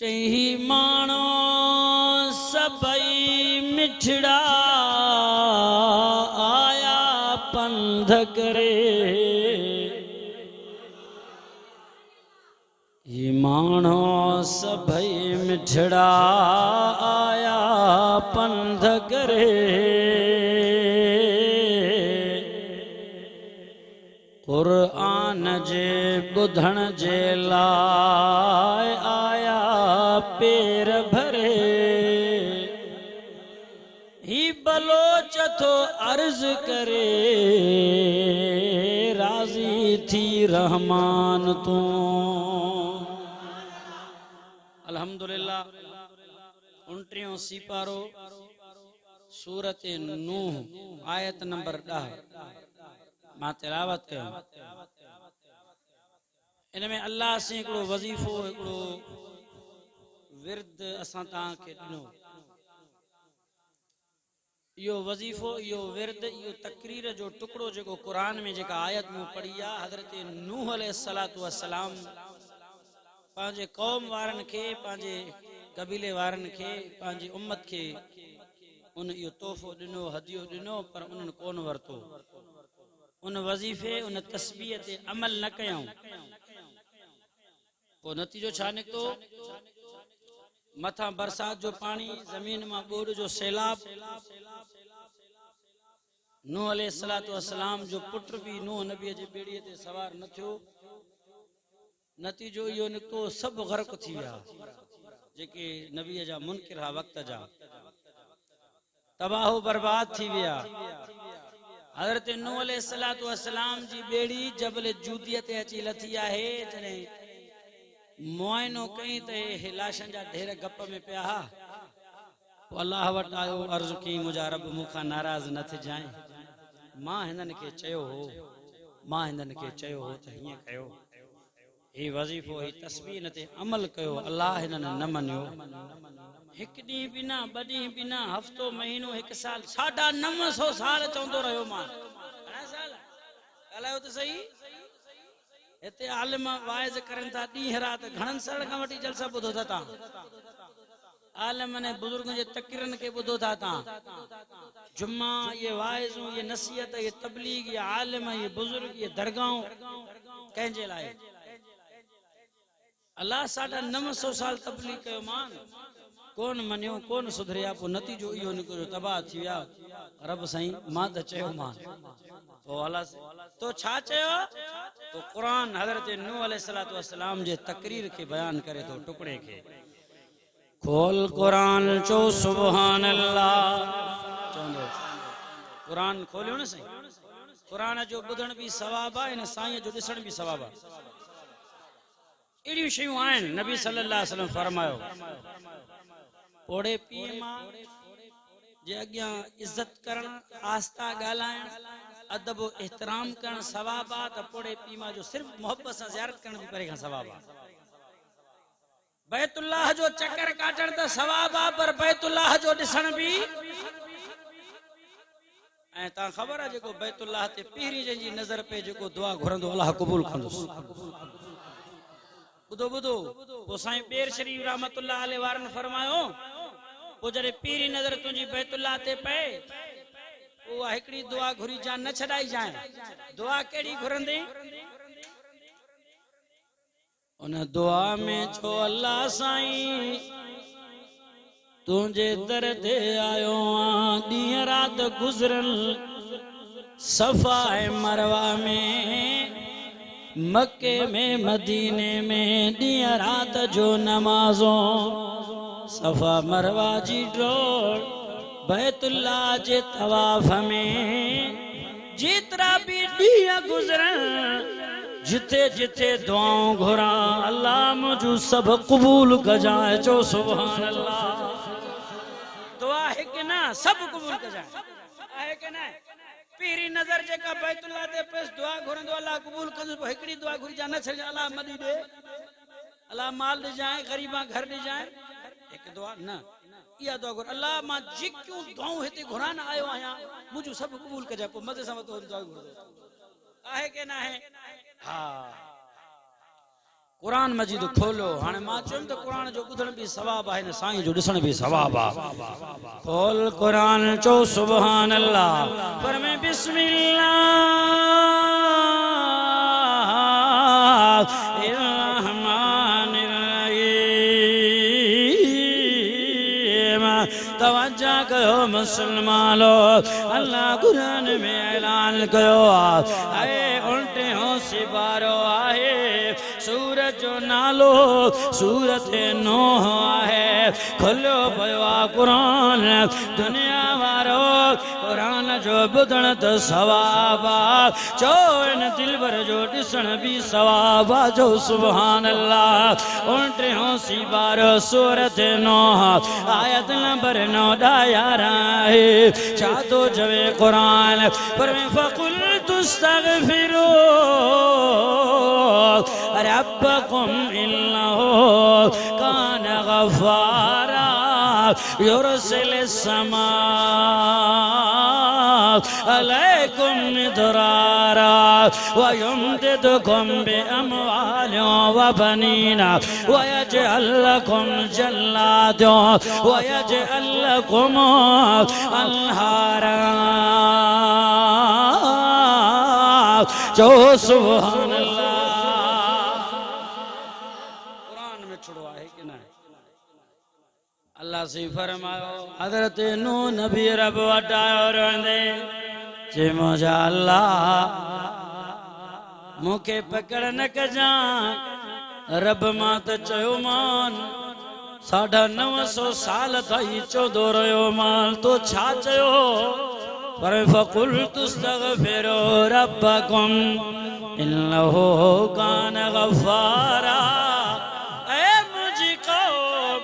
चही मानो सबई मिठड़ा आया पंध करे। ही मानो सबई मिठड़ा आया पंध करे। क़ुरान जे ॿुधण जे लाइ आया पेर भरे। ही बलोच थो अर्ज़ करे राज़ी थी रहमान तूं। अल्हम्दुलिल्लाह 29 सीपारो सूरत नूह आयत नंबर 10 मां तिलावत कयो। इनमें अल्लाह से हिकिड़ो वज़ीफ़ो हिकिड़ो विर्द असां तव्हांखे ॾिनो। इहो वज़ीफ़ो इहो विर्द इहो तक़रीर जो टुकड़ो जेको क़ुरान में जेका आयत मूं पढ़ी आहे हज़रत नूह अलैहिस्सलातु वस्सलाम पंहिंजे क़ौम वारनि खे पंहिंजे क़बीले वारनि खे पंहिंजी उम्मत खे उन इहो तोहफ़ो ॾिनो हदियो ॾिनो पर उन्हनि कोन वरितो। उन वज़ीफ़े उन तस्बीह ते अमल न कयूं। पोइ नतीजो छा निकितो? मथां बरसात जो पाणी ज़मीन मां ॿोॾ जो सैलाब। नूह अलैहिस्सलातु वस्सलाम जो पुट बि नूह नबीअ जे ॿेड़ीअ ते सवार न थियो। नतीजो इहो निकितो सभु ग़र्क़ थी विया जेके नबीअ जा मुनकिर हा वक़्त जा तबाह बर्बाद थी विया। हज़रत नूह अलैहिस्सलातु वस्सलाम जी ॿेड़ी जबल जूदीअ ते अची लथी आहे। जॾहिं मुआइनो कई त हे लाशनि जा ढेर गप में पिया। पोइ अल्लाह वटि आयो अर्ज़ु कई मुंहिंजा रब मूंखां नाराज़ न थिजांइ। मां हिननि खे चयो हो त हीअं कयो। ही वज़ीफ़ो ही तस्बीह न ते अमल कयो। अल्लाह हिननि न मञियो। हिकु ॾींहुं बि न ॿ ॾींहं बि न हफ़्तो महीनो हिकु साल 950 साल चवंदो रहियो मां। घणा साल ॻाल्हायो त सही। हिते आलिम वाइज़ करनि था ॾींहं राति घणनि सालनि खां वठी जलसा ॿुधो था तव्हां। आलिम ने बुज़ुर्गनि जे तक़रीरनि खे ॿुधो था तव्हां। जुम्मा ये वाइज़ूं ये नसीहत ये तबलीग ये आलिम ये बुज़ुर्ग ये दरगाहों कंहिंजे लाइ? अल्लाह 950 साल तबलीग कयो मान कोन मञियो कोन सुधरिया। पोइ नतीजो इहो निकितो तबाह थी विया। रब साईं मां त चयो मान। पोइ अल्लाह तो छा चयो? तो क़ुरान हज़रत नूह अलैहिस्सलातु वस्सलाम जे तक़रीर खे बयान करे थो टुकड़े खे। खोल क़ुरान चो सुभान अल्लाह चवंदो। क़ुरान खोलियो न साईं। क़ुरान जो ॿुधण बि सवाब आहे हिन साईं जो ॾिसण बि सवाब आहे। अहिड़ियूं शयूं आहिनि नबी सल्लल्लाहु अलैहि वसल्लम फरमायो पोड़े पीउ मां जे अॻियां इज़त करण आस्था ॻाल्हाइण अदब एहतराम करण सवाब आहे त पोड़े पीउ मां जो सिर्फ़ मोहब्बत सां ज़ियारत करण बि परे खां सवाब आहे। बैतुल्लाह जो चक्कर काटण त सवाब आहे पर बैतुल्लाह जो ॾिसण बि। ऐं तव्हां ख़बर आहे जेको बैतुल्लाह ते पहिरीं जंहिंजी नज़र पे जेको दुआ घुरंदो अल्लाह क़बूल कंदुसि। ॿुधो ॿुधो पोइ साईं ॿेर शरीफ रहमतुल्लाह अलैह वारनि फरमायो पोइ जॾहिं पहिरीं नज़र तुंहिंजी बैतुल्लाह ते पए उहा हिकिड़ी दुआ घुरी जान न छॾाई जाए। दुआ कहिड़ी घुरंदी? उन दुआ में छो अल्लाह साईं तुंहिंजे दर ते आयो आं ॾींहं राति गुज़रल सफ़ा ऐं मरवा में मक्के में मदीने में ॾींहं राति जो नमाज़ों सफ़ा मरवा जी डोड़ बैतुल्लाह जे तवाफ़ में जेतिरा बि ॾींहं गुज़रन जिथे जिथे दुआऊं घुरां अल्लाह मुंहिंजूं सभु क़बूल कजांइ। चो सुभान अल्लाह। दुआ हिकु न सभु क़बूल कजांइ आहे की न? पहिरीं नज़र जेका बैतुल्लाह ते पेश दुआ घुरंदो अल्लाह क़बूल कंदो। पोइ हिकिड़ी दुआ घुरी जा न छॾे अल्लाह मदी ॾे अल्लाह माल ॾिजांइ ग़रीबां घर ॾिजांइ। हिकु दुआ न इहा दुआ घुर अल्लाह मां जेकियूं दुआऊं हिते घुरान आयो आहियां मुंहिंजूं सभु क़बूल कजांइ। पोइ मज़े सां दुआ घुरंदो आहे की न आहे? हा कुरान मजीद खोलो हाने मां चुम तो कुरान जो ॿुधण भी सवाब है न साईं जो ॾिसण भी सवाब आ खोल कुरान चो सुभान अल्लाह पर मैं बिस्मिल्लाह तवज्जा कयो मुसलमानो अल्लाह कुरान में ऐलान कयो आए उल्टे हो सिपारो आहे सूरज जो नालो सूरत नूह आहे खुलो पयो आ कुरान दुनिया वारो कुरान जो ॿुधण त सवाब आ चो इन दिलबर जो ॾिसण भी सवाब आ जो सुभान अल्लाह उल्टे हो सिपारो सूरत नूह आयत नंबर 9 11 है चातो जवे कुरान पर मैं फकुल तुस्तगफिरू रब्बकुम इन्नहु कान गफ्फारा युरसिल समा अलैकुम मिदरारा व युमदिदकुम बिअमवाल व बनीना व यजअल लकुम जन्नात व यजअल लकुम अन्हारा जो सुभान अल्लाह कुरान में छुड़ो है कि ना अल्लाह से फरमायो हजरत नूह नबी रब वटायो रहंदे जे मुझा अल्लाह मुखे पकड़ न कजा रब मां त चयो मान 950 साल ताई चौधो रहियो मान तो छा चयो पर फकुल तुस्तगफिरू रब्बकुम इन्नहु कान गफ्फारा ए मुझी कौम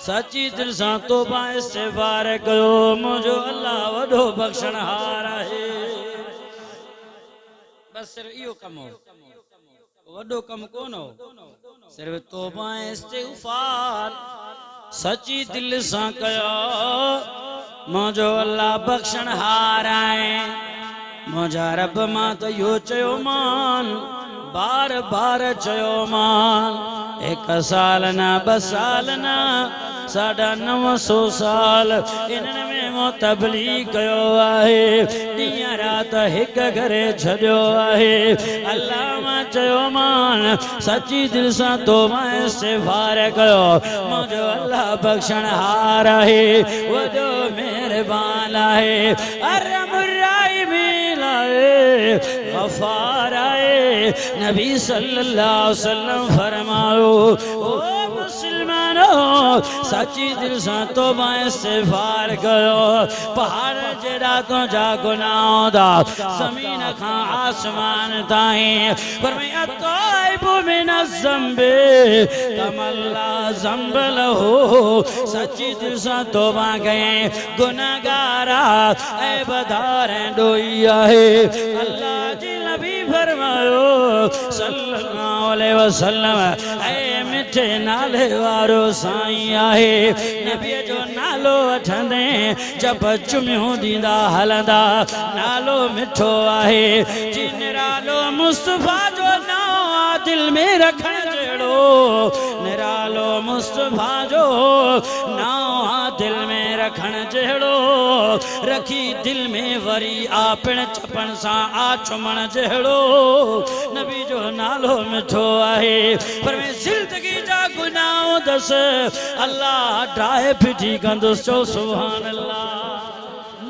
सच्ची दिल से तौबा इस्तिगफार कयो मुझो अल्लाह वडो बख्शणहार है बस सिर्फ इहो कम हो वडो कम कोन हो सिर्फ तौबा इस्तिगफार सच्ची दिल से कयो मुझो अल्लाह बख्शणहार है मुझा रब मां तो यो चयो मान बार बार चयो मान 1 साल ना 2 साल ना 950 साल इन्हनि में मो तबलीग कयो आहे ॾींहं राति हिक घरे छॾियो आहे अल्लाह मां चयो मान सची दिल सां तौबा इस्तिगफार कयो मुंहिंजो अल्लाह बख्शणहार आहे वॾो महिरबान आहे गफ्फार आहे नबी सल्लल्लाहु अलैहि वसल्लम फरमायो ओ मुसलमानो सच्ची दिल से तौबा इस्तिगफार कयो पहाड़ जेड़ा तो जा गुनाह दा ज़मीन खां आसमान ताईं पर मैं अताइबु मिन ज़म्बे कमल्ला ज़म्ब लहू सच्ची दिल से तौबा कये गुनाहगारा ऐ बदार डोई आहे अल्लाह जी नबी फरमायो सल्लल्लाहु अलैहि वसल्लम ऐ मिठे नाले वारो साईं आहे नबी जो नालो वठंदे जब चुमियो दींदा हलंदा नालो मिठो आहे जी निरालो मुस्तफा जो नाम दिल में रखण जहिड़ो निरालो मुस्तफा जो नाम दिल में रखण जहिड़ो रखी दिल में वरी आपण चपण सा आ चुमण जहिड़ो नबी जो नालो मिठो आहे पर मैं जिंदगी जा गुनाह दस अल्लाह ड्राए फिटी कंदुसि चो सुभान अल्लाह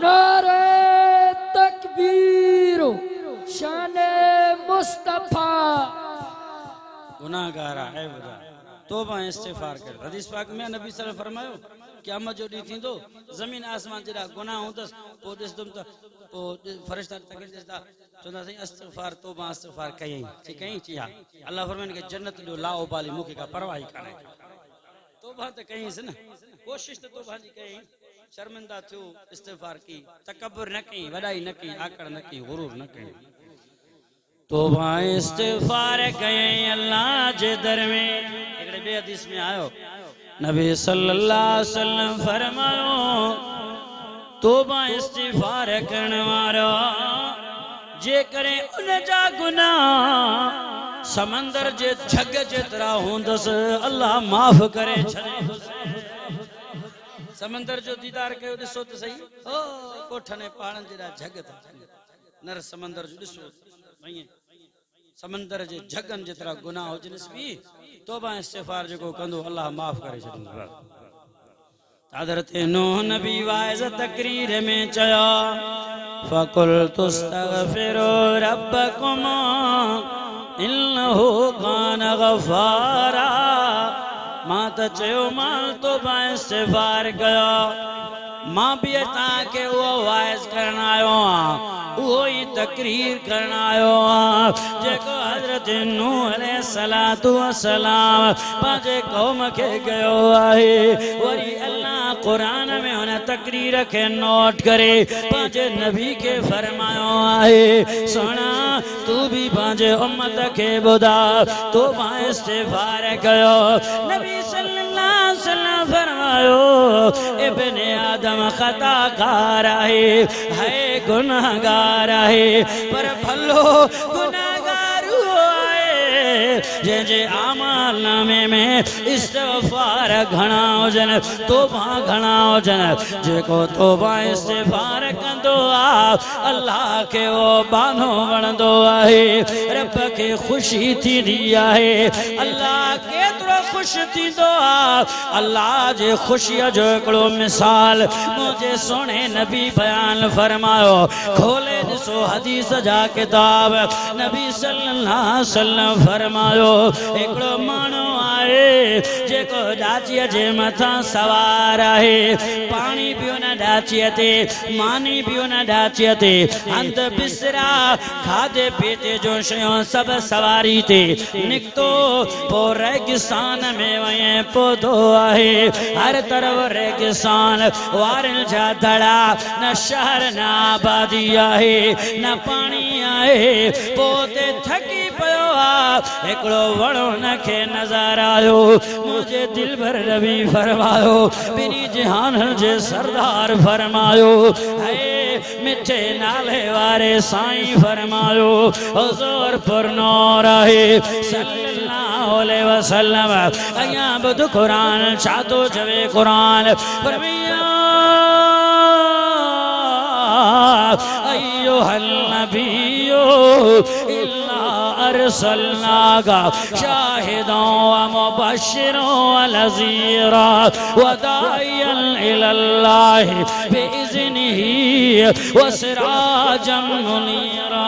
नारे तकबीर शान मुस्तफा गुनाहगार है बुधा तौबा इस्तिगफार कर हदीस पाक में नबी सल्लल्लाहु अलैहि वसल्लम फरमायो क़यामत जो डी थींदो जमीन आसमान जेड़ा गुनाह होंदस ओ दिसदम त ओ फरिश्ता तकलीफ देता चोंदा सही इस्तिगफार तौबा इस्तिगफार कई ठीक है जी हां अल्लाह फरमान के जन्नत जो लाओ बाली मुखे का परवाह ही काने तौबा त कई से ना कोशिश तो तौबा जी कई शर्मिंदा थियो इस्तिगफार की तकब्बुर न कई वडाई न कई आकड़ न कई गुरूर न कई तौबा इस्तिगफार कई अल्लाह जे दर में एकड़े बे हदीस में आयो नबी सल्लल्लाहु अलैहि वसल्लम फरमायो तौबा इस्तिगफार करण वारो जे करे उन जा गुनाह समंदर जे झग जेतरा होंदस अल्लाह माफ करे छॾे समंदर जो दीदार कयो ॾिसो त सही ओ कोठने पहाड़न जेड़ा झग था नर समंदर जो ॾिसो भई समंदर जे झगन जेतरा गुनाह हुजनिस भी तौबा इस्तिगफार जेको कंदो अल्लाह माफ करे छॾींदो हज़रत नूह नबी वाइज़ तकरीर में चया फकुल तुस्तगफिरु रब्बकुम इन्नहु कान गफ़ारा मां त चयो मां तौबा इस्तिगफार कयो मां भी ताके वो वाइज़ करण आयो वो ही तकरीर करण आयो जेको हज़रत नूह अलैहिस्सलातु वस्सलाम पांजे कौम के गयो आहे वरी अल्लाह कुरान में उन तकरीर के नोट करे पांजे नबी के फरमायो आहे सुना तू भी पांजे उम्मत के बुधा तो इस्तिगफार कयो नबी सल्लल्लाहु अलैहि वसल्लम फरमायो इब्ने आदम खताकार है गुनाहगार है पर भलो गुनाहगार है जे आमाल नामे में इस्तिगफार घणा हुजन तौबा घणा हुजन जेको तौबा इस्तिगफार कंदो आ अल्लाह के वो बानो वणंदो आहे रब के खुशी थींदी आहे अल्लाह केतिरो खुश थींदो आ अल्लाह जे खुशीअ जो हिकिड़ो मिसाल मुझे सोने नबी बयान फरमायो खोले ॾिसो हदीस जा किताब नबी सल्लल्लाहु अलैहि वसल्लम फरमायो हिकिड़ो माण्हू आहे जेको डाचीअ जे मथां सवार आहे पाणी पियो न डाचीअ ते मानी पियो न डाचीअ ते हंध बिसरा खाधे पीते जो शयूं सभु सवारी ते निकितो पोइ रेगिस्तान में वञे पौधो आहे हर तरफ़ रेगिस्तान वारनि जा दड़ा न शहर न आबादी आहे न पाणी आहे पोइ थकी पियो आहे हिकिड़ो वणो हुनखे नज़र आयो मुंहिंजे दिल भर नबी फरमायो ॿिन्ही जहान जे सरदार फरमायो है मिठे नाले वारे साईं फरमायो हुज़ूर पुरनूर आहे सल्लल्लाहु अलैहि वसल्लम अॻियां ॿुध क़ुरान छा थो चवे क़ुरान फरमाया अय्युहल नबिय्यु इल्ला अरसलनाका शाहिदन व मुबश्शिरन व नज़ीरा व दाइयन इलल्लाहि बिइज़निही व सिराजन मुनीरा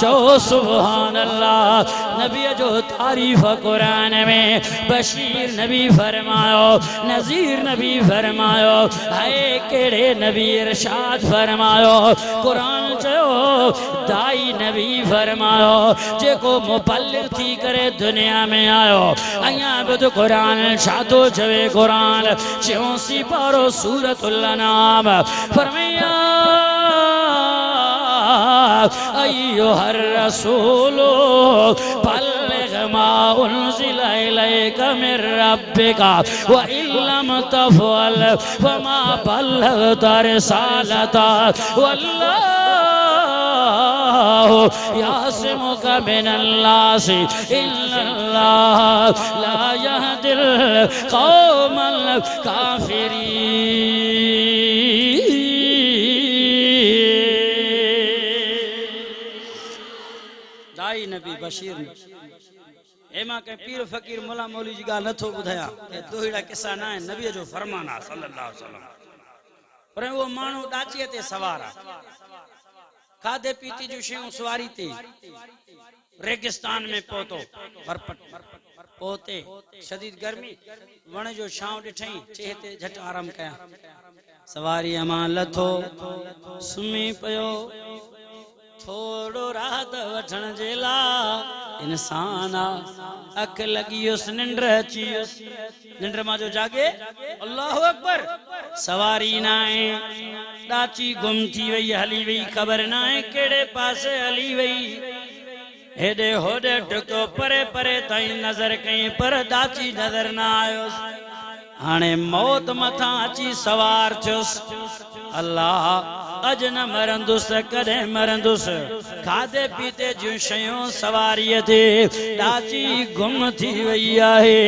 चो सुभान अल्लाह नबी जो तारीफ कुरान में बशीर नबी फरमायो नज़ीर नबी फरमायो हाय केड़े नबी इरशाद फरमायो कुरान चयो दाई नबी फरमायो जेको मुबल्लिग थी करे दुनिया में आयो अया बुध कुरान छातो चवे कुरान 84 पारो सूरतुल अनाम फरमाया अय्युहर रसूल बल्लिग मा उन्ज़िला इलैका मिर रब्बिका व इल्लम तफ़अल फमा बल्लगता रिसालता वल्लाहु यासिमुका मिनन्नास इन्नल्लाह ला यहदिल कौमल काफिरीन दाई नबी बशीर एमा के पीर फकीर मुला मौली जी गाल नथो बुधाया के दोहिड़ा किस्सा ना है नबी जो फरमान आ सल्लल्लाहु अलैहि वसल्लम पर वो मानो डाचीअ ते सवार आ खाधे पीती जो शयूं सवारी ते रेगिस्तान में पहुतो भरपट पोते शदीद गर्मी वण जो छांव ॾिठई चेह ते झट आराम कया सवारी अमा लथो सुम्ही पियो थोड़ो राहत वठण जे ला इंसान अख लॻीयुस निंड अचीयुस निंड मां जो जागे अल्लाहु अकबर सवारी ना है डाची गुम थी वई हली वई खबर ना है केड़े पासे हली वई हेडे होडे टुको परे परे ताईं नजर कई पर डाची नजर ना आयोस हाने मौत मथा अची सवार थियुस अल्लाह अज न मरंदुस कदे मरंदुस खादे पीते जूं शयूं सवारीअ ते ॾाची गुम थी वई आहे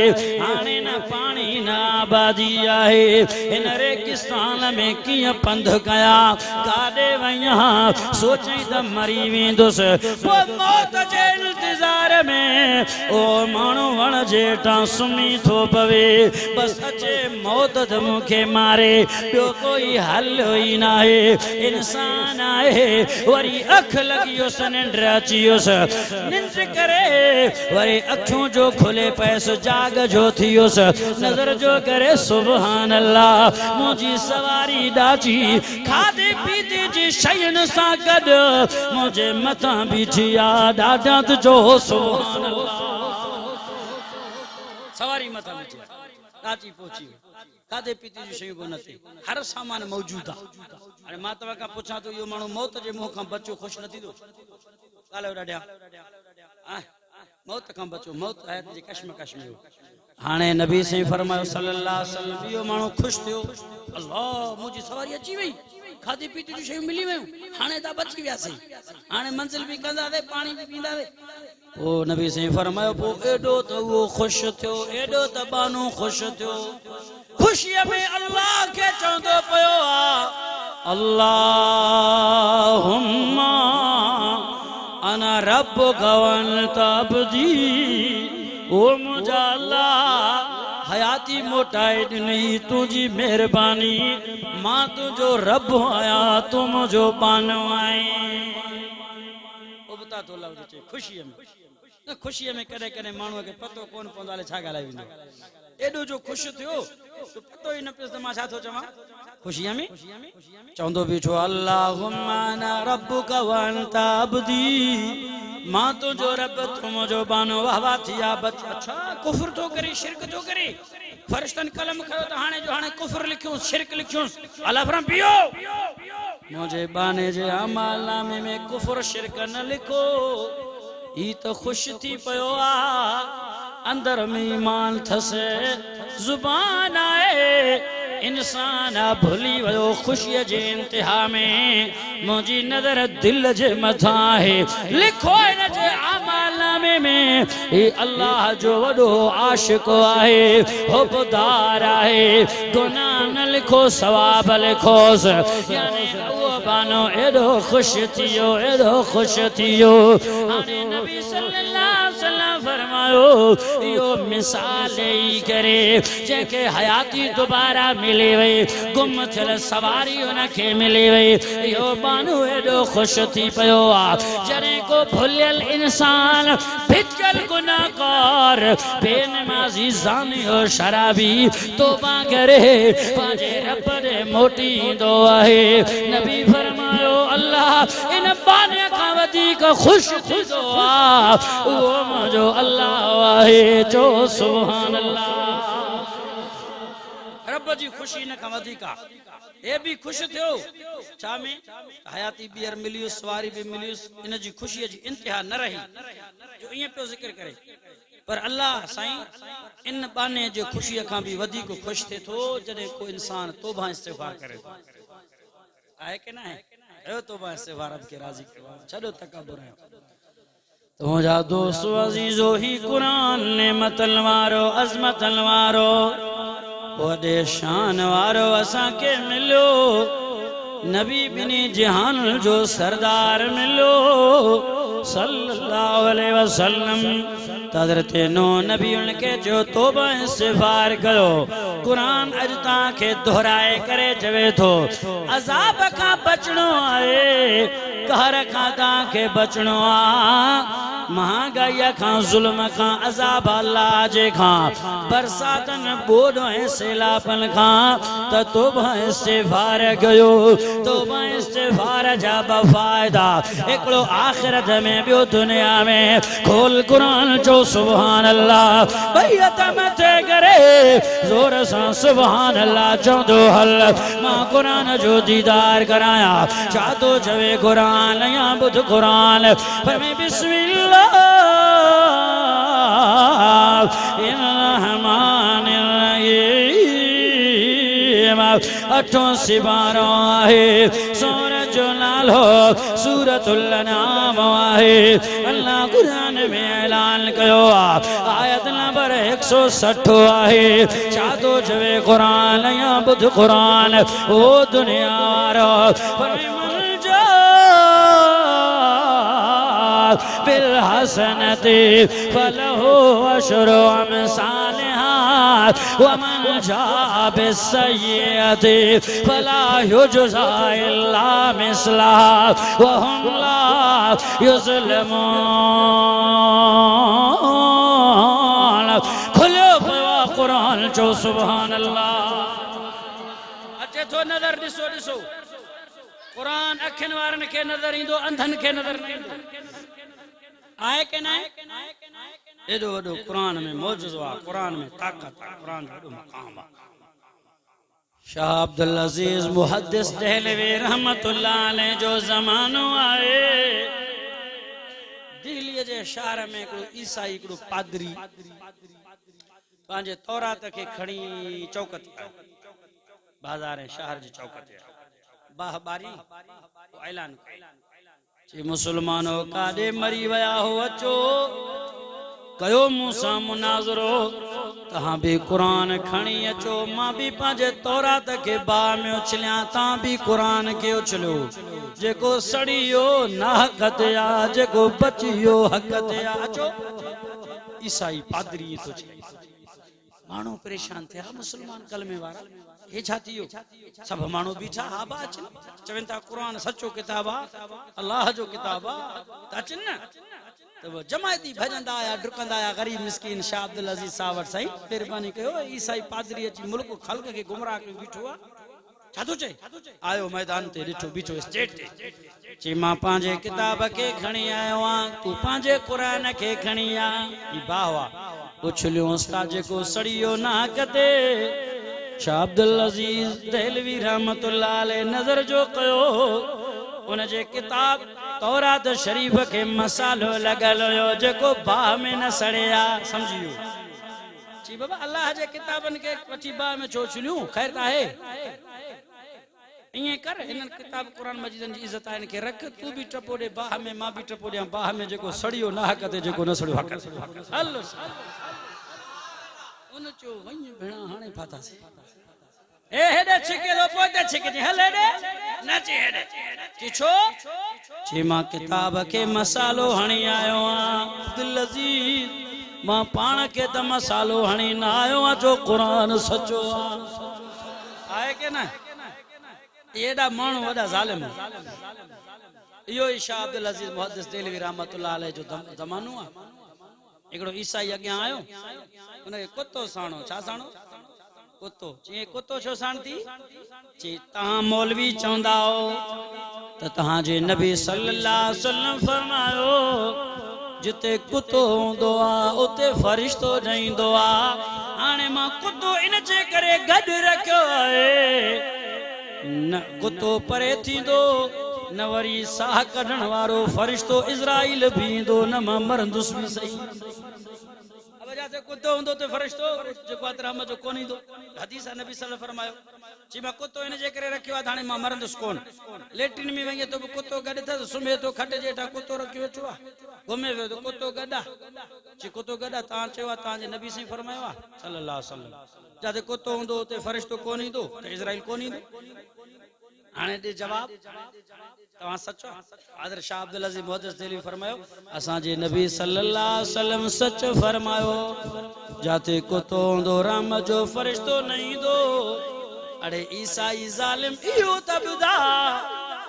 हाणे न पाणी न आबादी आहे इन रेगिस्तान में कीअं पंध कया काॾे वञा सोचई त मरी वेंदुसि पोइ मौत जे इंतज़ार में ओ माण्हू वण जे हेठां सुम्ही थो पवे बस अचे मौत त मूंखे मारे ॿियो कोई हल ई न आहे इंसान आहे वरी अख लॻियुसि निंड अचियुसि निंड करे वरी अखियूं जो खुले पैसो जाग जो थियुसि नज़र जो करे सुभान अल्लाह मुंहिंजी सवारी ॾाची खाधे पीते जी शयुनि सां गॾु मुंहिंजे मथां बीठी आहे ॾाढा जो सुभान अल्लाह सवारी मथां बीठी ॾाची पहुची खाधे पीते जी शयूं कोन थी हर सामान मौजूद आहे हाणे मां तव्हां खां पुछां थो इहो माण्हू मौत जे मुंहं खां बचो ख़ुशि न थींदो ॻाल्हायो ॾाढा मौत खां बचो मौत आहे जी कश्मकश में हाणे नबी साईं फरमायो सल्लल्लाहु अलैहि वसल्लम इहो माण्हू ख़ुशि थियो अल्लाह मुंहिंजी सवारी अची वई खाधे पीते जूं शयूं मिली वियूं हाणे त बची वियासीं हाणे मंज़िल बि कंदासीं पाणी बि पींदासीं पोइ नबी साईं फरमायो पोइ एॾो त उहो ख़ुशि थियो एॾो त बानो ख़ुशि थियो ख़ुशीअ में अल्लाह खे चवंदो पियो आहे अल्लाहुम्मा अना रब्बुका व अंता अब्दी ओ मुंहिंजा अल्लाह हयाती मोटाए ॾिनई तुंहिंजी महिरबानी मां तुंहिंजो रब आहियां तूं मुंहिंजो बानो आहीं ख़ुशीअ में ख़ुशीअ में कॾहिं कॾहिं माण्हूअ खे पतो कोन पवंदो आहे छा ॻाल्हाए वेंदो एॾो जो ख़ुशि थियो पतो ई न पियो मां छा थो चवां ख़ुशीअ में चवंदो बीठो अल्लाहुम्मा अना रब्बुका व अंता अब्दी मां तुंहिंजो रब तूं मुंहिंजो बानो वाह वाह थी आहे अच्छा कुफ्र थो करे शिरक थो करे फरिश्तनि कलम खयो त हाणे जो हाणे कुफ्र लिखियूं शिरक लिखियूं अल्लाह फरमाए पियो मुंहिंजे बाने जे अमालनामे में कुफ्र शिरक न लिखो ही तो खुश थी पयो आ अंदर में ईमान थसे जुबान आए इंसान भुली वो खुशी जे इंतहा में मुझी नजर दिल जे मथा है लिखो इन जे अमालनामे में ये अल्लाह जो वडो आशिक आहे हुबदार आहे गुनाह न लिखो सवाब लिखो यानी वो बानो एडो खुश थियो एडो खुश थियो हाने नबी सल्लल्लाहु अलैहि वसल्लम फरमायो यो मिसाल ही करे जेके हयाती दोबारा मिली वई गुम थियल सवारी उनखे मिली वई यो बानो एडो खुश थी पयो आ जरे को भुलियल इंसान भिटकल गुनाहगार बेनमाजी जानी और शराबी तौबा करे पांजे रब दे मोटींदो आहे नबी फरमायो अल्लाह इन बाने का वधीक खुश थींदो आ वो मुंहिंजो अल्लाह आहे जो सुभान अल्लाह रब जी खुशी न का वधीक ये भी खुश थियो छा में हयाती बियर मिलियो सवारी भी मिलियो इन जी खुशी जी इंतहा न रही जो ये पे जिक्र करे पर अल्लाह साईं इन बाने जो खुशी का भी वधीक खुश थे तो जदे को इंसान तौबा इस्तिगफार करे आए के ना है ए तौबा इस्तिगफार अब के राजी करवा छड़ो तकब्बुर है तो जा दोस्त अजीजो ही कुरान नेमतन वारो अजमतन वारो वडे शान वारो असा के मिलो नबी बिनी जहान जो सरदार मिलो सल्लल्लाहु अलैहि वसल्लम हज़रत नो नबी उनके जो तौबा इस्तिगफार करो कुरान अजता के दोहराए करे जवे थो अजाब का बचनो आए कहर का ता के बचनो आ महंगाई का जुल्म का अजाब अल्लाह जे का बरसातन बोडो है सैलापन का त तौबा इस्तिगफार गयो तौबा इस्तिगफार जा फायदा एकलो आखिरत में बियो दुनिया में खोल कुरान जो सुभान अल्लाह बैत मथे करे जोर सा सुभान अल्लाह चौदो हल मां कुरान जो दीदार कराया चाहतो जवे कुरान या बुध कुरान पर मैं बिस्मिल्लाह रहमान रहीम अठों सिबारों है सूरज जो नालो सूरतुल अनाम आहे। अल्लाह कुरान में ऐलान कयो आयत नंबर 160 आहे। छा तो चवे कुरान या बुध कुरान ओ दुनिया वारो बिलहसनति फलहु अशरु अमसालिहा वमन जा बिस्सय्यति फला युजज़ा इल्ला मिस्लहा वहुम ला युज़लमून। खुलो पियो कुरान चो सुभान अल्लाह। अचे तो नजर ॾिसो ॾिसो कुरान अखिन वारन के नजर इंदो अंधन के नजर नहीं इंदो आए के ना एडो वडो कुरान में मौजूद आ कुरान में ताकत आ कुरान जो मकाम आ। शाह अब्दुल अजीज मुहद्दिस दहलवी रहमतुल्लाह अलैह जो जमानो आए दिल्ली जे शहर में हिकिड़ो ईसाई हिकिड़ो पादरी पंहिंजे तौरात खे खणी चौक ते बाजार शहर जी चौक ते बाहबारी ऐलान कयो मुसलमानो काॾे मरी विया हो अचो कयो मूंसां मुनाज़रो तहां भी कुरान खणी अचो मां भी पंहिंजे तौरात खे बाह में उछलियां तहां भी कुरान खे उछलियो जेको सड़ियो नाहक ते आ जेको बचियो हक ते आ। अचो ईसाई पादरी तो चए माण्हू परेशान थिया मुसलमान कलमे वारा हे छा थियो सब माण्हू बीठा हा बा अचनि चवनि था कुरान सचो किताब आ अल्लाह जो किताब आ त अचनि न तो जमायती भजंदा आया डुकंदा आया गरीब मिस्किन शाह अब्दुल अजीज साहब वटि साईं महिरबानी कयो ईसाई पादरी अची मुल्क ख़ल्क़ खे गुमराह करे बीठो आ छा थो चए आयो मैदान ते ॾिठो बीठो स्टेज ते चई मां पंहिंजे किताब खे खणी आयो आहियां तूं पंहिंजे क़ुरान खे खणी आ ई बावा उछलियो उस्ताद जेको सड़ियो नाक ते शाह अब्दुल अजीज दहलवी रहमतुल्लाह अलैह नजर जो कयो उन जे किताब तौरात शरीफ के मसालो लगल हो जेको बाह में न सड़िया समझियो जी बाबा अल्लाह जे किताबन के वठी बाह में छो छलियो खैर आहे इए कर इन किताब कुरान मजीदन जी इज्जत आइन के रख तू भी टपोड़े बाह में मां भी टपोड़े बाह में जेको सड़ियो ना हकते जेको न सड़ियो हक हलो उन चो वई भेणा हाणे फाता से ए हेडे छिके लो पोते छिके जी हल हेडे नचे हेडे किछो जे मां किताब के मसालो हणी आयो आ दिल अजीज मां पाण के त मसालो हणी ना आयो आ जो कुरान सचो आ आए के ना एडा माण्हू वडा जालिम इहो ई शाह अब्दुल अजीज मुहद्दिस दहलवी रहमतुल्लाह अलैह जो ज़मानो आ एकड़ो ईसाई अॻियां आयो उनखे कुतो साणो छा साणो कुतो चई कुतो छो साणती चई तहां मौलवी चवंदा हो त तहां जे नबी सल्लल्लाहु अलैहि वसल्लम फरमायो जिते कुतो हूंदो आ उते फरिश्तो ॾहींदो आ हाणे मां कुतो इन जे करे गॾु रखियो आहे न कुतो परे थींदो न वरी साह कढण वारो फरिश्तो इज़राइल बींदो न मां मरंदुसि बि सही वजह कुतो हूंदो तो फरिश्तो जेको रहमत जो कोन ईंदो हदीस नबी सल्लल्लाहु अलैहि फरमायो जी मां कुतो इन जे करे रखियो आहे हाणे मां मरंदुसि कोन लेट्रिन में वञे तो कुतो गॾु अथसि सुम्हे तो खट जेठा कुतो रखियो वेठो आहे घुमे वियो तो कुतो गॾु आहे जी कुतो गॾु आहे तव्हां चयो आहे तव्हांजे नबी साईं फरमायो आहे सल्लल्लाहु अलैहि वसल्लम जिते कुतो हूंदो उते फरिश्तो कोन ईंदो त इज़राइल कोन ईंदो हाणे दे जवाब तवां सचो हज़रत शाह अब्दुल अजीज मुहद्दिस दहलवी फरमायो असां जे नबी सल्लल्लाहु अलैहि वसल्लम सच फरमायो जाते कुतो हूंदो राम जो फरिश्तो न ईंदो अड़े ईसाई ज़ालिम इहो त ॿुधा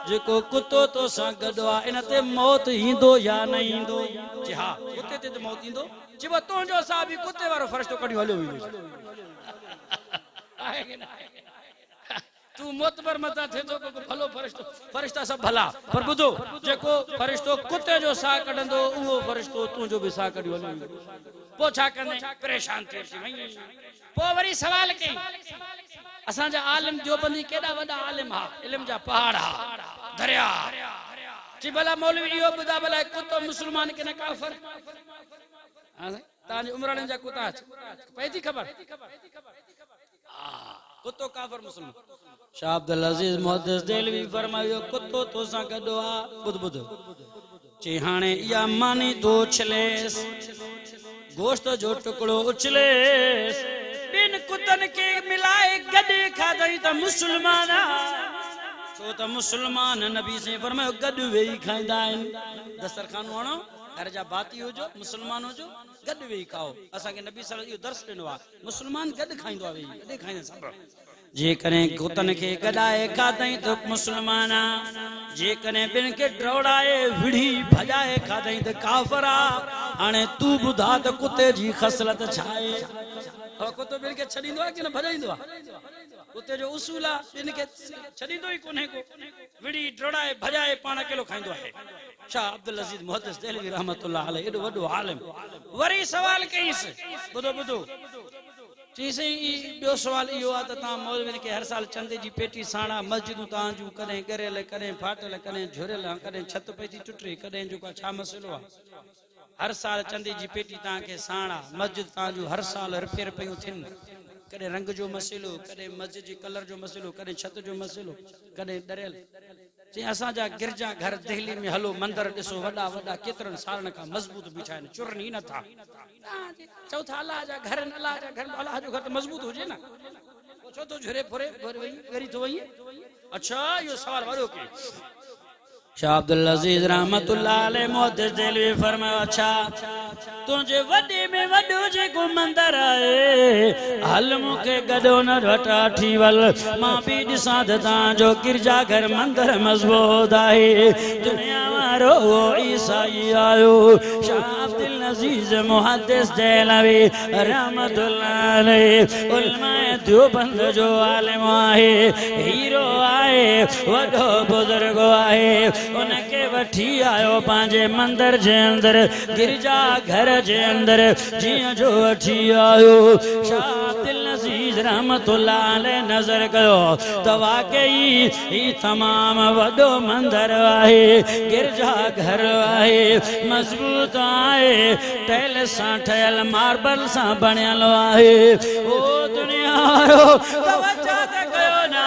जेको कुतो तो सां गॾु आहे इन ते मौत ईंदो या न ईंदो जी हा कुते ते त मौत ईंदो जी बा तुंहिंजो साहब बि कुते वारो फरिश्तो कढी हलियो वेंदो आहे के न तू मोतबर मता थे तो भलो फरिश्तो फरिश्ता सब भला पर बुधो जेको फरिश्तो कुते जो साह कढंदो उहो फरिश्तो तू जो भी साह कढियो हलियो पो छा कंदे परेशान थी वई पो वरी सवाल कई असां जा आलिम देवबंदी केडा वडा आलिम हा इल्म जा पहाड़ हा दरिया जी भला मौलवी इहो बुधा भला कुतो मुसलमान के न काफर हां तां जी उमरान जा कुता पई थी खबर कुत्तो काफर मुस्लमान शाह अब्दुल अजीज मुहद्दिस देलवी फरमायो कुत्तो तो सां गॾु आ ॿुध ॿुध चई हाणे इहा मानी तो उछलेस गोश्त जो टुकड़ो उछलेस बिन कुतन के मिलाए गॾे खाधई त मुस्लमान छो त मुस्लमान नबी से फरमायो गॾु वेही खाईंदा आहिनि दस्तरखान वणो घर जा भाती हुजो मुस्लमान हुजो गॾु वेही खाओ असांखे नबी सल्लल्लाहु अलैहि वसल्लम इहो दर्स ॾिनो आहे मुस्लमान गॾु खाईंदो आहे वेही गॾु खाईंदा सभु जेकॾहिं कुतन खे गॾाए खाधई त मुस्लमान जेकॾहिं ॿिन खे ड्रोड़ाए विढ़ी भॼाए खाधई त काफ़िर हाणे तू ॿुधा त कुते जी ख़सलत छा आहे कुतो ॿिन खे छॾींदो आहे कि न भॼाईंदो आहे कुते जो उसूल आहे ॿिन खे छॾींदो ई कोन्हे को विढ़ी ड्रोड़ाए भॼाए पाण अकेलो खाईंदो आहे शाह अब्दुल अजीज मुहद्दिस देलवी रहमतुल्लाह अलैह एॾो वॾो आलिम वरी सवाल कईंसि ॿुधो ॿुधो चईसि ॿियो सवाल इहो आहे त तव्हां मौलवियुनि खे हर साल चंदे जी पेटी साणा मस्जिदूं तव्हांजूं कॾहिं ॻरियल कॾहिं फाटल कॾहिं झुरियल कॾहिं छत पई थी टुटे कॾहिं जेको छा मसइलो आहे हर साल चंदे जी पेटी तव्हांखे साणा मस्जिद तव्हांजूं हर साल रिपेयर पियूं थियनि कॾहिं रंग जो मसइलो कॾहिं मस्जिद जे कलर जो मसइलो कॾहिं छत जो मसइलो कॾहिं डरियल चई असांजा गिरजा घर दिल्ली में हलो मंदर ॾिसो वॾा वॾा केतिरनि सालनि खां मज़बूत बीठा आहिनि चुरनि ई नथा चओ था अलाह जा घर अलाह जा घर अलाह जो घर त मज़बूत हुजे न छो तो झुरे फुरे वरी थो वई अच्छा इहो सवाल वॾो कयो शाह अब्दुल अजीज रहमतुल्लाह अलैह मुहद्दिस देलवी फरमायो अच्छा तुंहिंजे वॾे में वॾो जेको मंदर आहे हल मूंखे गॾो न वठी वल मां बि ॾिसां त तव्हांजो गिरजा घर मंदर मज़बूत आहे दुनिया वारो ईसाई आयो शाह अब्दुल अजीज मुहद्दिस देलवी रहमतुल्लाह अलैह उलमाए देवबंद जो आलिम आहे हीरो आहे वॾो बुज़ुर्ग आहे उनके वठी आयो पंहिंजे मंदिर जे अंदर गिरजा घर जे अंदर जियां जो वठी आयो शाह अब्दुल अजीज रहमतुल्लाह अलैह नज़र कयो त वाकई ही तमाम वॾो मंदिर आहे गिरजा घर आहे मज़बूत आहे टैल सां ठहियल मार्बल सां बणियल आहे ओ दुनिया वारो तवज्जो त कयो ना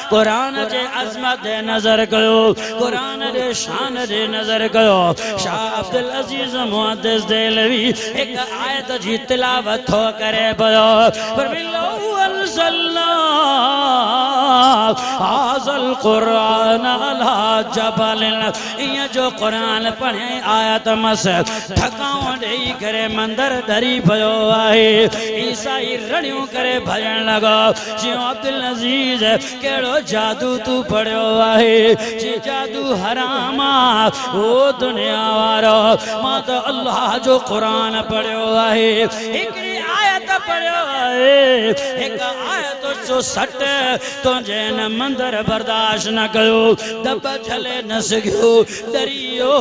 कुरान जे अज़मत ते नज़र कयो कुरान दे शान दे नज़र कयो शाह अब्दुल अजीज मुहद्दिस देलवी एक आयत जी तिलावत थो करे पियो फरमायो अल्लाह हाज़ल कुरान अला जबल इहो जो कुरान पढ़े आयत मस ठकाऊं ॾेई करे मंदर डरी पियो आहे ईसाई रड़ियूं करे भॼण लॻो जियो अब्दुल अजीज कहिड़ो जादू तू पढ़ियो आहे जी जादू हराम ओ दुनिया वारो मां त अल्लाह जो कुरान पढ़ियो आहे हिकिड़ी आयत पढ़ियो आहे हिक आयत जो सट तुंहिंजे न मंदर बर्दाश्त न कयो दब झले न सघियो डरियो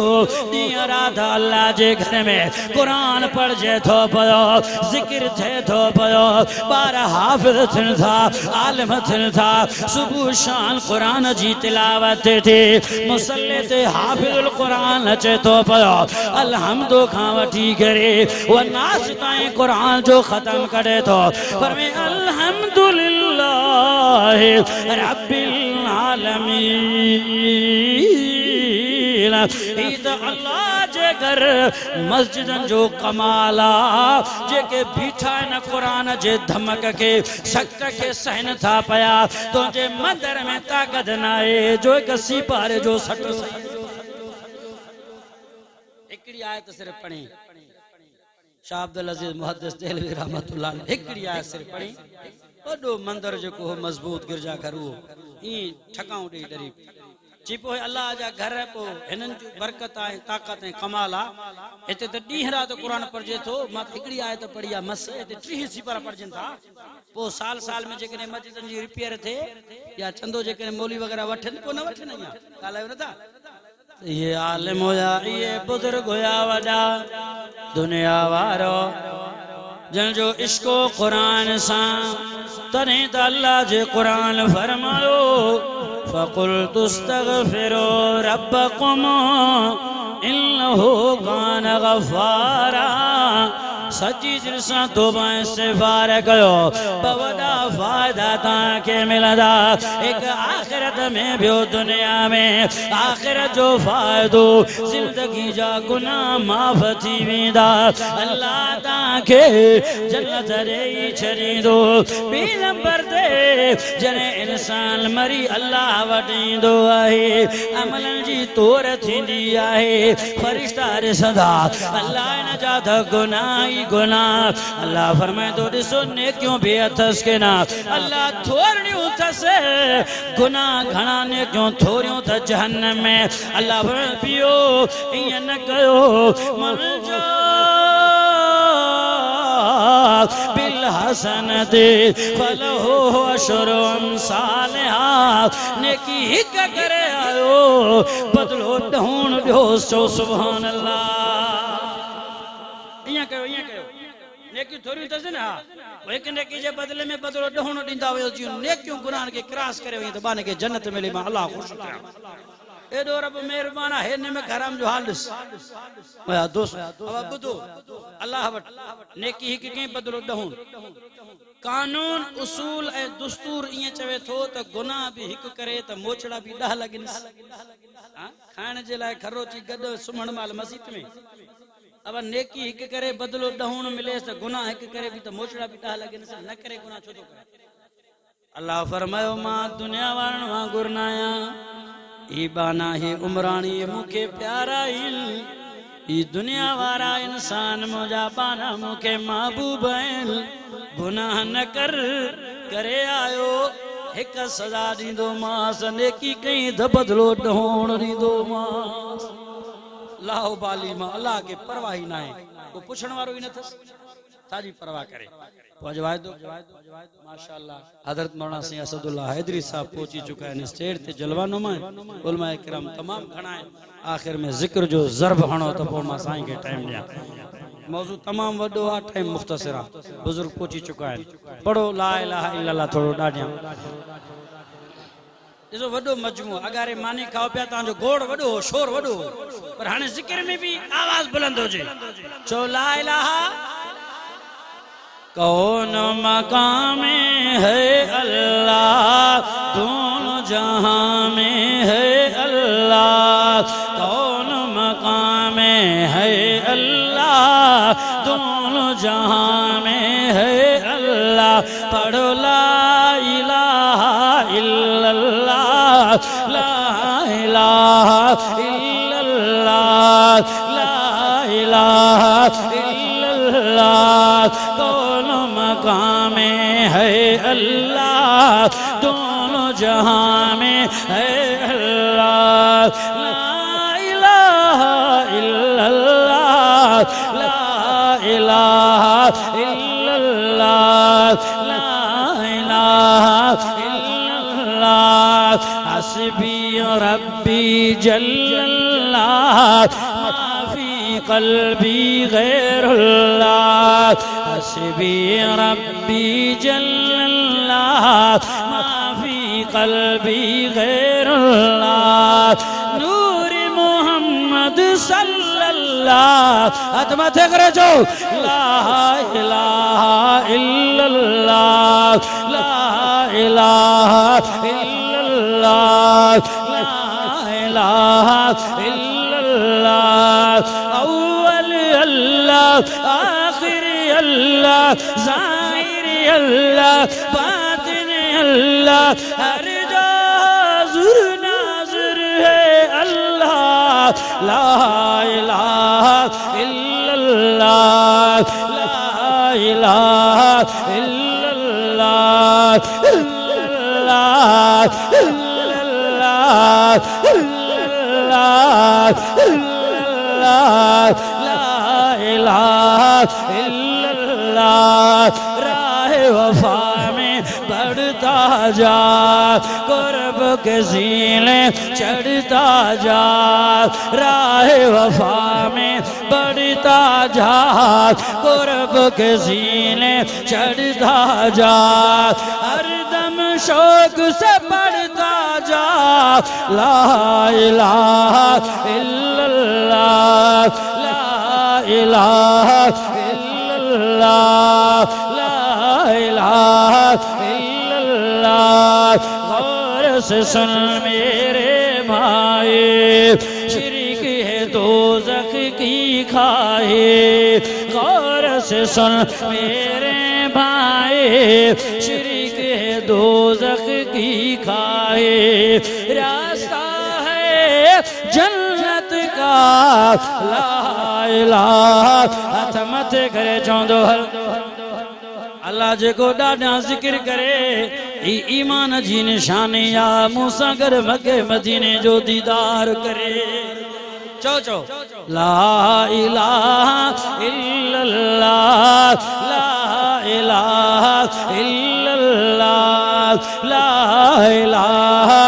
ॾींहुं राति अल्लाह जे घर में कुरान पढ़जे थो पियो ज़िक्र थिए थो पियो ॿार हाफ़िज़ थियनि था आलिम थियनि था सुबुह शाम कुरान जी तिलावत थी मुसल्ले ते हाफ़िज़ुल कुरान अचे थो पियो अलहम्दु खां वठी करे व नास ताईं कुरान जो ख़त्म करे थो फरमाए अल्हम्दुलिल्लाह रब्बिल आलमीन अल्लाह जे घर मस्जिदन जो कमाल आहे जेके बीठा आहिनि कुरान जे धमक के सख्त के सहन था पया तुंहिंजे मंदर में ताक़त न आहे जो हिकु सिपारे जो सट हिकिड़ी आयत सिर्फ़ पढ़ी शाह अब्दुल अजीज मुहद्दिस देलवी रहमतुल्लाह अलैह हिकिड़ी आयत सिर्फ़ पढ़ी वॾो मंदर जेको हो मज़बूत गिरजा घर उहो ईअं ठकाऊं ॾेई डरी जी पोइ अल्लाह जा घर पोइ हिननि जूं बरकत आहे ताक़त ऐं कमाल आहे हिते त ॾींहुं राति क़ुर पढ़जे थो मां त हिकिड़ी आयत पढ़ी आहे मस हिते 30 सिपारा पढ़जनि था पोइ साल साल में जेकॾहिं मस्जिदनि जी रिपेयर थिए या चंदो जेकॾहिं मौली वग़ैरह वठनि पोइ न वठनि अञा ॻाल्हायो नथा ये आलिम हुया ये बुजुर्ग हुया वॾा दुनिया वारो जंहिंजो इश्को क़ुरान सां तॾहिं त अल्लाह जे क़ुरान फरमायो फ़क़ुल्तु अस्तग़फ़िरू रब्बकुम इन्नहु कान गफ़ारा सची दिल सां तौबा इस्तिग़फ़ार कयो वॾा फायदा ताके मिलदा एक आखिरत में बियो दुनिया में आखिरत जो फायदो जिंदगी जा गुनाह माफ थी वेंदा अल्लाह ताके जन्नत ॾेई छॾींदो ॿी नंबर ते जॾहिं इंसान मरी अल्लाह वटि ईंदो आहे अमलनि जी तौर थींदी आहे फरिश्ता ॾिसंदा अल्लाह इन जा त गुनाह ई गुनाह अल्लाह फरमाए तो ॾिसो नेकियूं बि अथसि के न अल्लाह थोरियूं अथसि गुनाह घणा नेकियूं थोरियूं त जहन्नम में अल्लाह फरमाए पियो ईअं न कयो मुंहिंजो बिल हसनते फलहो अशरु अमसालिहा नेकी हिक करे आयो बदलो ढूंढ ॿियो सो सुभान अल्लाह इयां कयो नेकियूं थोरियूं अथसि न हा हिक नेकी जे बदले में बदलो ढूंढ ॾींदा वियो जी नेकियूं गुनाहनि खे क्रॉस करे वई त बाने खे जन्नत मिले मां अल्लाह ख़ुश थिया एडो रब मेहरबान है ने में गरम जो हाल दिस ओया दोस्त अब बुधो अल्लाह वट नेकी हिक के बदलो ढूंढ कानून उसूल ए दस्तूर इए चवे थो त गुनाह भी हिक करे त मोचड़ा भी 10 लगिन हां खाण जे लाए खरोची गड सुमण माल मस्जिद में अब नेकी हिक करे बदलो ढूंढ मिले त गुनाह हिक करे भी त मोचड़ा भी 10 लगिन न करे गुनाह छो तो करे अल्लाह फरमायो मां दुनिया वारन वांगुर नाया ई बाना ही उमरानी मुखे प्यारा इन ई दुनिया वारा इंसान मुझा बाना मुखे महबूब आइन गुनाह न कर करे आयो एक सजा दींदो मास नेकी कई द बदलो ढूंढ दींदो मास लाओ बाली मां अल्लाह के परवाह ही ना है वो पूछण वारो ही न थस ताजी परवाह करे पहुंचवाए दो माशाअल्लाह हजरत मौलाना सिंह असदुल्लाह हैदरी साहब पहुंची चुका है स्टेज ते जलवानो में उलमा इकराम तमाम खड़ा है आखिर में जिक्र जो ज़र्ब हणो तो पो मां साईं के टाइम दिया मौजू तमाम वडो आ टाइम मुख्तसरा बुजुर्ग पहुंची चुका है पढ़ो ला इलाहा इल्लल्लाह थोड़ो डाडिया जो वडो मजमू अगारे मानी खाओ पिया ता जो गोड़ वडो शोर वडो पर हाने जिक्र में भी आवाज बुलंद हो जे चो ला इलाहा कौन मकाम है अल्लाह दोनों जहां में है अल्लाह कौन मकाम है अल्लाह दोनों जहां में है अल्लाह पढ़ो ला इलाहा इल्लल्लाह ला इलाहा इल्लल्लाह ला इलाहा इल्लल्लाह कौन मकाम है अल्लाह दोनों जहां में है अल्लाह ला इलाहा इल्लल्लाह ला इलाहा इल्लल्लाह ला इलाहा इल्लल्लाह हस्बी रब्बी जल्लल्लाह कल्बी गैरुल्लाह हस्बी रब्बी जल्लल्लाह माफी कल्बी गैरुल्लाह नूर मोहम्मद सल्लल्लाह आत्मा थे करे जो ला इलाहा इल्लल्लाह ला इलाहा इल्लल्लाह ला इलाहा इल्लल्लाह अव्वल अल्लाह आखिर अल्लाह ज़ाहिर अल्लाह बातिन अल्लाह हर जाज़ुर नाज़िर है अल्लाह ला इलाहा इल्लल्लाह ला इलाहा इल्लल्लाह इल्लल्लाह इल्लल्लाह ला इलाहा इल्लल्लाह राह वफा में बढ़ता जा कुर्ब के सीने चढ़ता जा राह वफा में बढ़ता जा कुर्ब के सीने चढ़ता जा हर दम शौक से बढ़ता जा ला इलाहा इल्लल्लाह ला इलाहा इल्लल्लाह ला इलाहा इल्लल्लाह। गौर से सुन मेरे भाई, शिरक है दोज़ख की खाए। गौर से सुन मेरे भाई, शिरक है दोज़ख की खाए। रास्ता है जन्नत का ला इलाहा। हथ मथे करे चौंदो हल अल्लाह जेको ॾाढा ज़िक्र करे ई ईमान जी निशानी या मूसा कर मके मदीने जो दीदार करे। चो चो ला इलाहा इल्लल्लाह, ला इलाहा इल्लल्लाह, ला इलाहा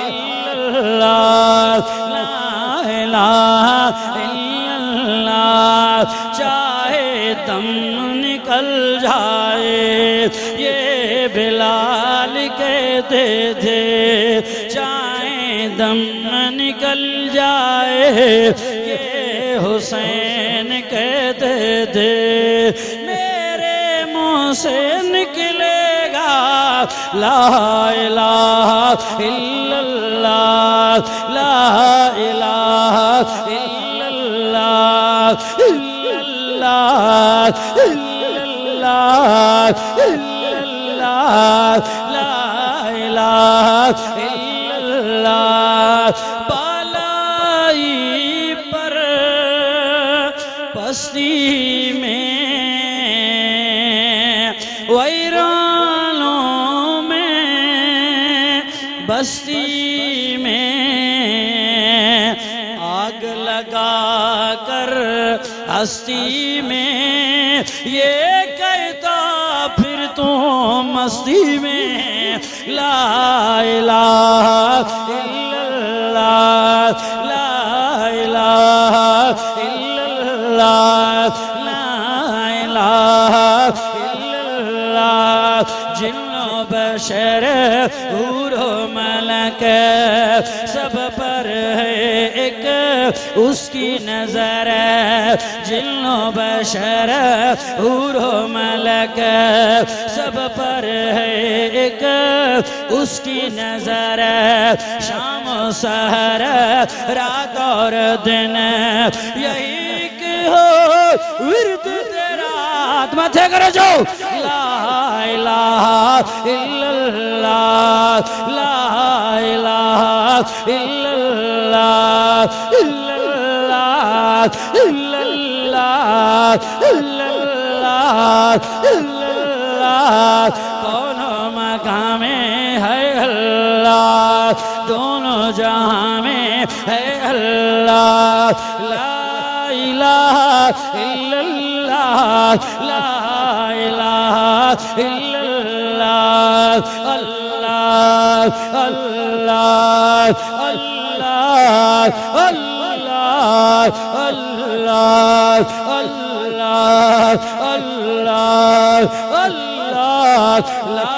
इल्लल्लाह, ला इलाहा इल्लल्लाह। चाहे दम निकल जाए ये बिलाल कहते थे, चाहे दम निकल जाए ये हुसैन कहते थे। मेरे मुँह से निकलेगा ला इलाहा इल्लल्लाह, ला इलाहा इल्लल्लाह, इल्लल्लाह इल्लल्लाह, इल्लल्लाह, ला इलाहा इल्लल्लाह। बालाई पर बस्ती में वैरानों में बस्ती में आग लगा कर हस्ती में ये कहता फिर तो मस्ती में ला इलाहा इल्लल्लाह, ला इलाहा इल्लल्लाह, ला इलाहा इल्लल्लाह। जिन्नो बशर हूरो मलक सब पर है एक उसकी नजर। जिन्नो बशर हूरो मलक सब पर है एक उसकी नजर। शाम सहर रात और दिन यही कि हो विरद तेरा। मथे करो जो ला इलाहा इल्लल्लाह, ला इलाहा इल्लल्लाह, इल्लल्लाह, इल्लल्लाह, इल्लल्लाह, इल्लल्लाह। कोनो मकाम में है अल्लाह, दोनों जहां में है अल्लाह। ला इलाहा इल्लल्लाह, ला इलाहा इल्लल्लाह। अल्लाह अल्लाह अल्लाह अल्लाह अल्लाह अल्लाह अल्लाह अल्लाह। ला